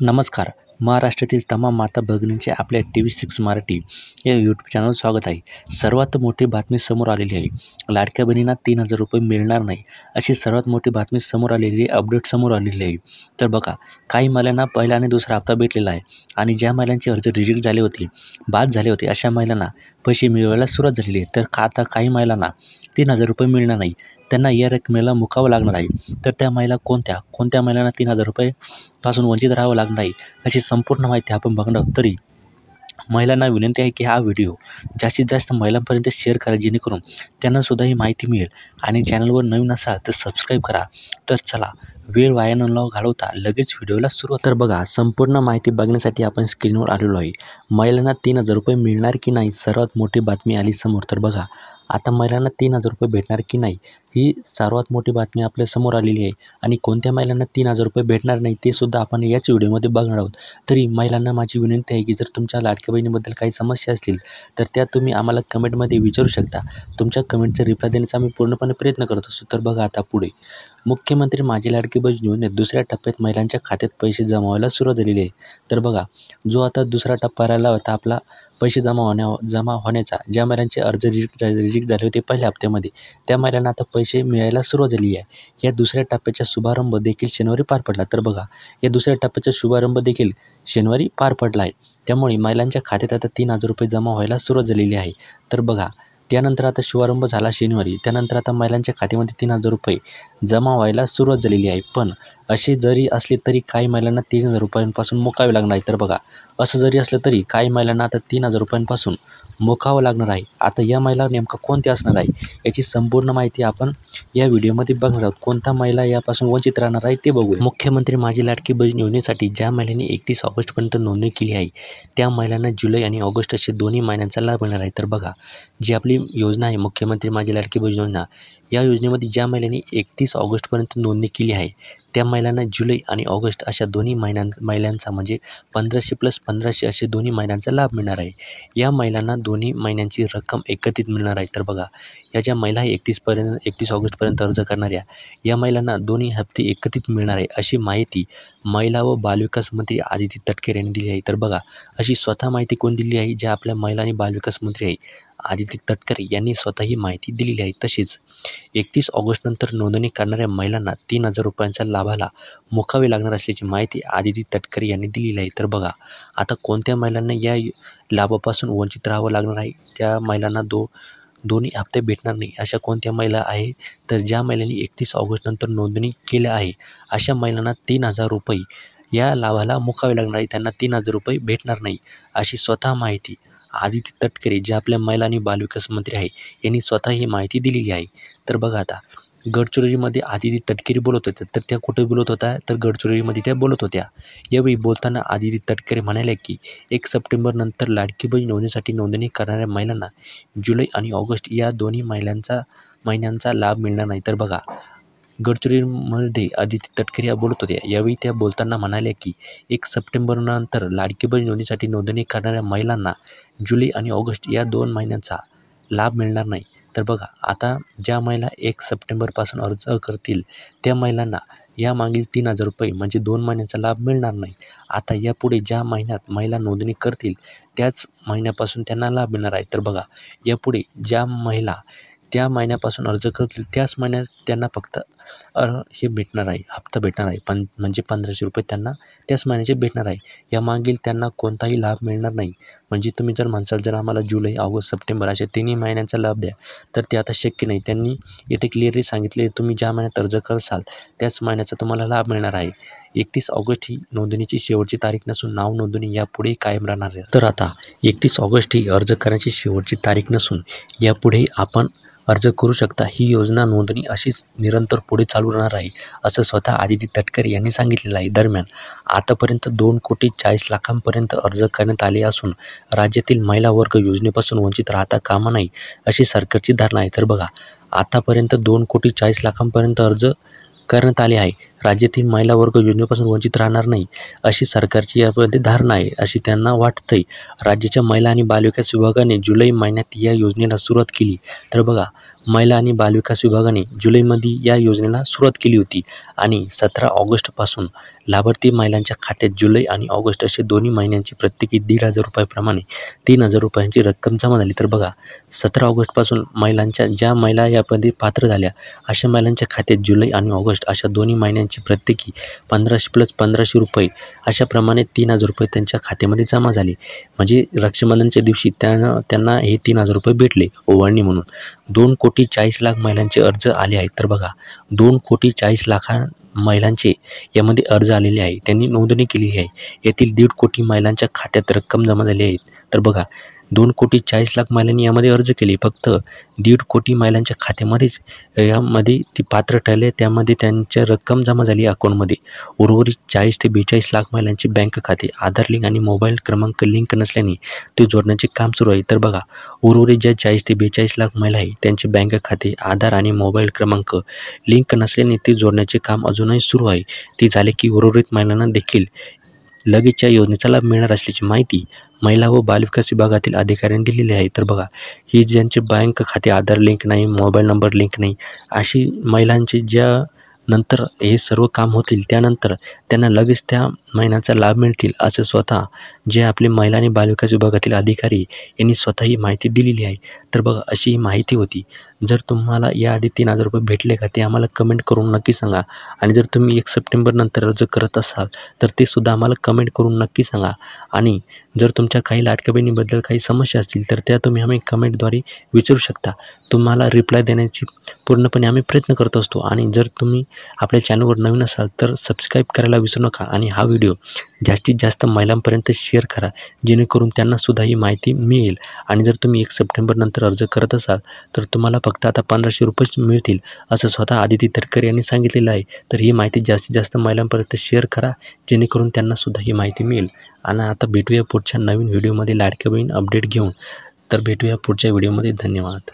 नमस्कार. महाराष्ट्रातील तमाम माता भगिनींचे आपल्या TV6 मराठी या यूट्यूब चॅनलवर स्वागत आहे. सर्वात मोठी बातमी समोर आलेली आहे. लाडक्या बहिणींना 3,000 रुपये मिळणार नाही, अशी सर्वात मोठी बातमी समोर आलेली अपडेट समोर आलेली आहे. तर बघा, काही महिलांना पहिला आणि दुसरा हप्ता भेटलेला आहे आणि ज्या महिलांचे अर्ज रिजेक्ट झाले होते, बाद झाले होते, अशा महिलांना पैसे मिळवायला सुरुवात झालेली आहे. तर आता काही महिलांना 3,000 रुपये मिळणार नाही. त्यांना या रकमेला मुकावं लागणार आहे. तर त्या महिला कोणत्या महिलांना 3,000 रुपये पासून वंचित राहावं लागणार आहे, अशी संपूर्ण माहिती आपण बघणार आहोत. तरी महिलांना विनंती आहे की हा व्हिडिओ जास्तीत जास्त महिलांपर्यंत शेअर करा, जेणेकरून त्यांनासुद्धा ही माहिती मिळेल. आणि चॅनलवर नवीन असाल तर सबस्क्राईब करा. तर चला, वेळ वाया न घालवता लगेच व्हिडिओला सुरुवात. तर बघा, संपूर्ण माहिती बघण्यासाठी आपण स्क्रीनवर आलेलो आहे. महिलांना 3,000 रुपये मिळणार की नाही, सर्वात मोठी बातमी आली समोर. तर बघा, आता महिलांना 3,000 रुपये भेटणार की नाही, ही सर्वात मोठी बातमी आपल्या समोर आलेली आहे. आणि कोणत्या महिलांना 3,000 रुपये भेटणार नाही ते सुद्धा आपण याच व्हिडिओमध्ये बघणार आहोत. तरी महिलांना माझी विनंती आहे की जर तुमच्या लाडक्या बहिणीबद्दल काही समस्या असतील तर त्या तुम्ही आम्हाला कमेंटमध्ये विचारू शकता. तुमच्या कमेंटचा रिप्लाय देण्याचा आम्ही पूर्णपणे प्रयत्न करत असतो. तर बघा, आता पुढे मुख्यमंत्री माझी लाडकी बहीण योजनेत दुसऱ्या टप्प्यात महिलांच्या खात्यात पैसे जमा व्हायला सुरुवात झालेली आहे. तर बघा, जो आता दुसरा टप्पा राहिला होता आपला पैसे जमा होण्याचा, ज्या महिलांचे अर्ज रिजेक्ट झाले होते पहिल्या हप्त्यामध्ये, त्या महिलांना आता पैसे मिळायला सुरुवात झाली आहे. या दुसऱ्या टप्प्याचा शुभारंभ देखील शनिवारी पार पडला. तर बघा, या दुसऱ्या टप्प्याचा शुभारंभ देखील शनिवारी पार पडला आहे. त्यामुळे महिलांच्या खात्यात आता 3,000 रुपये जमा व्हायला सुरुवात झालेली आहे. तर बघा, त्यानंतर आता शुभारंभ झाला शनिवारी, त्यानंतर आता महिलांच्या खात्यामध्ये 3,000 रुपये जमा व्हायला सुरुवात झालेली आहे. पण असे जरी असले तरी काही महिलांना 3,000 रुपयांपासून मुकावे लागणार आहे. तर बघा, असं जरी असलं तरी काही महिलांना आता 3,000 रुपयांपासून मुकावं लागणार आहे. आता या महिला नेमकं कोणत्या असणार आहे, याची संपूर्ण माहिती आपण या व्हिडिओमध्ये बघणार आहोत. कोणत्या महिला यापासून वंचित राहणार आहे ते बघूया. मुख्यमंत्री माझी लाडकी बहीण योजनेसाठी ज्या महिलांनी 31 ऑगस्टपर्यंत नोंदणी केली आहे, त्या महिलांना जुलै आणि ऑगस्ट असे दोन्ही महिन्यांचा लाभ मिळणार आहे. तर बघा, जी आपली योजना आहे मुख्यमंत्री माझी लाडकी बहीण योजना, या योजनेमध्ये ज्या महिलांनी 31 ऑगस्टपर्यंत नोंदणी केली आहे, त्या महिलांना जुलै आणि ऑगस्ट अशा दोन्ही महिलांचा म्हणजे 1,500 + 1,500 असे दोन्ही महिन्यांचा लाभ मिळणार आहे. या महिलांना दोन्ही महिन्यांची रक्कम एकत्रित मिळणार आहे. तर बघा, या ज्या महिला 31 ऑगस्टपर्यंत अर्ज करणाऱ्या, या महिलांना दोन्ही हप्ते एकत्रित मिळणार आहे, अशी माहिती महिला व बालविकास मंत्री आदिती तटकरे यांनी दिली आहे. तर बघा, अशी स्वतः माहिती कोण दिली आहे, ज्या आपल्या महिला आणि बालविकास मंत्री आहे आदिती तटकरे यांनी स्वतः ही माहिती दिलेली आहे. तसेच 31 ऑगस्टनंतर नोंदणी करणाऱ्या महिलांना 3,000 रुपयांचा लाभाला मुकावे लागणार असल्याची माहिती आदिती तटकरे यांनी दिलेली आहे. तर बघा, आता कोणत्या महिलांना या लाभापासून वंचित राहावं लागणार आहे, त्या महिलांना दोन्ही हप्ते भेटणार नाही, अशा कोणत्या महिला आहे, तर ज्या महिलांनी 31 ऑगस्टनंतर नोंदणी केल्या आहे, अशा महिलांना 3,000 रुपये या लाभाला मुकावे लागणार आहे. त्यांना 3,000 रुपये भेटणार नाही, अशी स्वतः माहिती आदिती तटकरे, जे आपल्या महिला आणि बालविकास मंत्री आहे, यांनी स्वतः ही माहिती दिलेली आहे. तर बघा, आता गडचिरोलीमध्ये आदिती तटकरे बोलत होत्या. तर त्या कुठे बोलत होत्या, तर गडचिरोलीमध्ये त्या बोलत होत्या. यावेळी बोलताना आदिती तटकरे म्हणाल्या की 1 सप्टेंबरनंतर लाडकी बहीण योजनेसाठी नोंदणी करणाऱ्या महिलांना जुलै आणि ऑगस्ट या दोन्ही महिन्यांचा लाभ मिळणार नाही. तर बघा, गडचिरोलीमध्ये आदिती तटकरे या बोलत होत्या. यावेळी त्या बोलताना म्हणाल्या की 1 सप्टेंबरनंतर लाडकी बहीण योजनेसाठी नोंदणी करणाऱ्या महिलांना जुलै आणि ऑगस्ट या 2 महिन्यांचा लाभ मिळणार नाही. तर बघा, आता ज्या महिला 1 सप्टेंबरपासून अर्ज करतील, त्या महिलांना या मागील 3,000 रुपये म्हणजे 2 महिन्यांचा लाभ मिळणार नाही. आता यापुढे ज्या महिन्यात महिला नोंदणी करतील, त्याच महिन्यापासून त्यांना लाभ मिळणार आहे. तर बघा, यापुढे ज्या महिला त्या महिन्यापासून अर्ज करतील, त्याच महिन्यात त्यांना फक्त हे भेटणार आहे, हप्ता भेटणार आहे. म्हणजे 1,500 रुपये त्यांना त्याच महिन्याचे भेटणार आहे. यामागील त्यांना कोणताही लाभ मिळणार नाही. म्हणजे तुम्ही जर म्हणसाल, जर आम्हाला जुलै, ऑगस्ट, सप्टेंबर अशा तिन्ही महिन्यांचा लाभ द्या, तर ते आता शक्य नाही. त्यांनी येथे क्लिअरली सांगितले, तुम्ही ज्या महिन्यात अर्ज करसाल त्याच महिन्याचा तुम्हाला लाभ मिळणार आहे. 31 ऑगस्ट ही नोंदणीची शेवटची तारीख नसून नाव नोंदणी यापुढे कायम राहणार आहे. तर आता 31 ऑगस्ट ही अर्ज करण्याची शेवटची तारीख नसून यापुढे आपण अर्ज करू शकता. ही योजना नोंदणी अशीच निरंतर पुढे चालू राहणार आहे, असं स्वतः आदिती तटकरे यांनी सांगितलेलं आहे. दरम्यान आतापर्यंत 2,40,00,000 अर्ज करण्यात आले असून राज्यातील महिला वर्ग योजनेपासून वंचित राहता कामा नये, अशी सरकारची धारणा आहे. तर बघा, आतापर्यंत 2,40,00,000 अर्ज करण्यात आले आहे. राज्यातील महिला वर्ग योजनेपासून वंचित राहणार नाही अशी सरकारची यामध्ये धारणा आहे अशी त्यांना वाटतंय. राज्याच्या महिला आणि बालविकास विभागाने जुलै महिन्यात या योजनेला सुरुवात केली. तर बघा, महिला आणि बालविकास विभागाने जुलैमध्ये या योजनेला सुरुवात केली होती आणि 17 ऑगस्टपासून लाभार्थी महिलांच्या खात्यात जुलै आणि ऑगस्ट असे दोन्ही महिन्यांची प्रत्येकी 1,500 रुपयाप्रमाणे 3,000 रुपयांची रक्कम जमा झाली. तर बघा, 17 ऑगस्टपासून ज्या महिला यामध्ये पात्र झाल्या अशा महिलांच्या खात्यात जुलै आणि ऑगस्ट अशा दोन्ही महिन्यांची प्रत्येकी 1500 + 1500 रुपये अशाप्रमाणे 3,000 रुपये त्यांच्या खात्यामध्ये जमा झाले. म्हणजे रक्षाबंधनच्या दिवशी त्यांना हे 3,000 रुपये भेटले ओवाळणी म्हणून. 2,40,00,000 महिलांचे अर्ज आले आहेत. तर बघा, 2,40,00,000 महिलांचे यामध्ये अर्ज आलेले आहे, त्यांनी नोंदणी केलेली आहे. यातील 1.5 कोटी महिलांच्या खात्यात रक्कम जमा झाली आहे. तर बघा, 2,40,00,000 महिलांनी यामध्ये अर्ज केले. फक्त 1.5 कोटी महिलांच्या खात्यामध्येच यामध्ये ती पात्र ठरले, त्यामध्ये त्यांच्या रक्कम जमा झाली अकाउंटमध्ये. उर्वरित 40 ते 42 लाख महिलांचे बँक खाते आधार लिंक आणि मोबाईल क्रमांक लिंक नसल्याने ते जोडण्याचे काम सुरू आहे. तर बघा, उर्वरित ज्या 40 ते 42 लाख महिला आहे त्यांचे बँक खाते आधार आणि मोबाईल क्रमांक लिंक नसल्याने ते जोडण्याचे काम अजूनही सुरू आहे. ते झाले की उर्वरित महिलांना देखील लगेचच्या योजनेचा लाभ मिळणार असल्याची माहिती महिला व बालविकास विभागातील अधिकाऱ्यांनी दिलेली आहे. तर बघा, ही ज्यांचे बँक खाते आधार लिंक नाही, मोबाईल नंबर लिंक नाही, अशी महिलांचे ज्या नंतर हे सर्व काम होतील त्यानंतर त्यांना लगेच त्या महिन्याचा लाभ मिळतील असं स्वतः जे आपले महिला आणि बालविकास विभागातील अधिकारी यांनी स्वतः ही माहिती दिलेली आहे. तर बघा, अशी ही माहिती होती. जर तुम्हाला याआधी 3,000 रुपये भेटले का ते आम्हाला कमेंट करून नक्की सांगा. आणि जर तुम्ही 1 सप्टेंबरनंतर अर्ज करत असाल तर ते सुद्धा आम्हाला कमेंट करून नक्की सांगा. आणि जर तुमच्या काही लाडक्या बहिणीबद्दल काही समस्या असतील तर त्या तुम्ही आम्ही कमेंटद्वारे विचारू शकता. तुम्हाला रिप्लाय देण्याची पूर्णपणे आम्ही प्रयत्न करत असतो. आणि जर तुम्ही आपल्या चॅनलवर नवीन असाल तर सबस्क्राईब करायला विसरू नका आणि हा व्हिडिओ जास्तीत जास्त महिलांपर्यंत शेअर करा, जेणेकरून त्यांनासुद्धा ही माहिती मिळेल. आणि जर तुम्ही 1 सप्टेंबरनंतर अर्ज करत असाल तर तुम्हाला फक्त आता 1,500 रुपयेच मिळतील असं स्वतः आदिती तटकरे यांनी सांगितलेलं आहे. तर ही माहिती जास्तीत जास्त महिलांपर्यंत शेअर करा, जेणेकरून त्यांनासुद्धा ही माहिती मिळेल. आणि आता भेटूया पुढच्या नवीन व्हिडिओमध्ये लाडक्या बहीण अपडेट घेऊन. तर भेटूया पुढच्या व्हिडिओमध्ये. धन्यवाद.